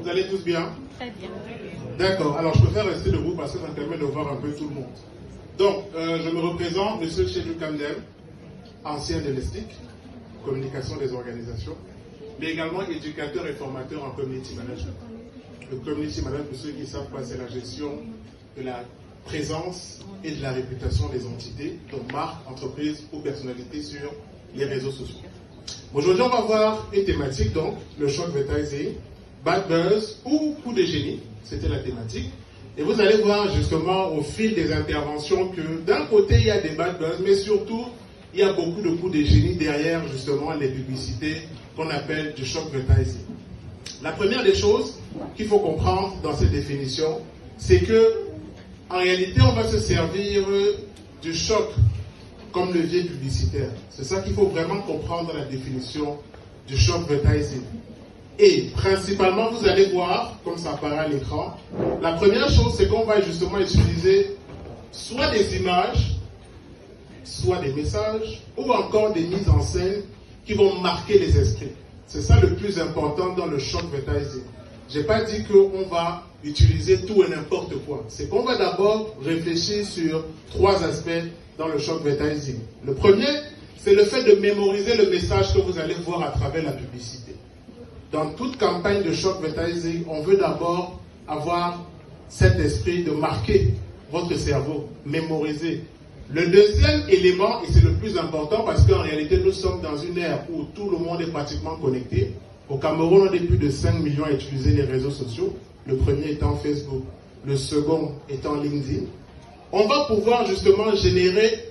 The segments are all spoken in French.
Vous allez tous bien? Très bien. D'accord, alors je préfère rester debout parce que ça me permet de voir un peu tout le monde. Donc, je me représente, M. Chedou Kandem, ancien de l'ESTIC, communication des organisations, mais également éducateur et formateur en community management. Le community management, pour ceux qui ne savent pas, c'est la gestion de la présence et de la réputation des entités, donc marques, entreprises ou personnalités sur les réseaux sociaux. Aujourd'hui, on va voir une thématique, donc le shock advertising, bad buzz ou coup de génie, c'était la thématique. Et vous allez voir justement au fil des interventions que d'un côté, il y a des bad buzz, mais surtout, il y a beaucoup de coups de génie derrière justement les publicités qu'on appelle du shock advertising. La première des choses qu'il faut comprendre dans cette définition, c'est que en réalité, on va se servir du choc comme levier publicitaire. C'est ça qu'il faut vraiment comprendre dans la définition du shock advertising. Et principalement, vous allez voir, comme ça apparaît à l'écran, la première chose, c'est qu'on va justement utiliser soit des images, soit des messages, ou encore des mises en scène qui vont marquer les esprits. C'est ça le plus important dans le shock advertising. Je n'ai pas dit qu'on va utiliser tout et n'importe quoi. C'est qu'on va d'abord réfléchir sur trois aspects dans le shock advertising. Le premier, c'est le fait de mémoriser le message que vous allez voir à travers la publicité. Dans toute campagne de shock advertising, on veut d'abord avoir cet esprit de marquer votre cerveau, mémoriser. Le deuxième élément, et c'est le plus important parce qu'en réalité nous sommes dans une ère où tout le monde est pratiquement connecté. Au Cameroun, on est plus de 5 millions à utiliser les réseaux sociaux. Le premier étant Facebook, le second étant LinkedIn. On va pouvoir justement générer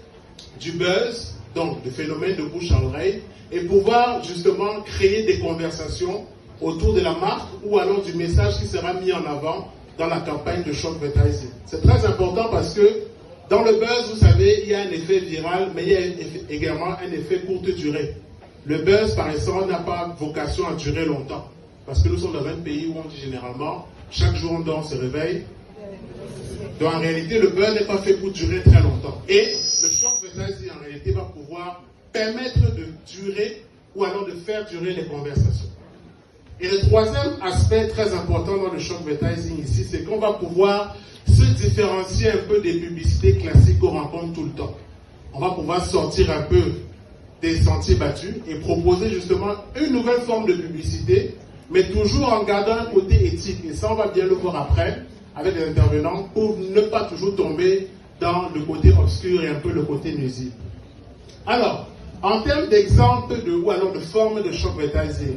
du buzz, donc le phénomène de bouche à oreille, et pouvoir justement créer des conversations autour de la marque ou alors du message qui sera mis en avant dans la campagne de shock advertising. C'est très important parce que dans le buzz, vous savez, il y a un effet viral, mais il y a également un effet courte durée. Le buzz, par exemple, n'a pas vocation à durer longtemps. Parce que nous sommes dans un pays où on dit généralement, chaque jour on dort, on se réveille. Donc en réalité, le buzz n'est pas fait pour durer très longtemps. Et le shock advertising, en réalité, va pouvoir permettre de durer ou alors de faire durer les conversations. Et le troisième aspect très important dans le shock advertising ici, c'est qu'on va pouvoir se différencier un peu des publicités classiques qu'on rencontre tout le temps. On va pouvoir sortir un peu des sentiers battus et proposer justement une nouvelle forme de publicité, mais toujours en gardant un côté éthique. Et ça, on va bien le voir après avec les intervenants pour ne pas toujours tomber dans le côté obscur et un peu le côté nuisible. Alors, en termes d'exemple ou alors de forme de shock advertising,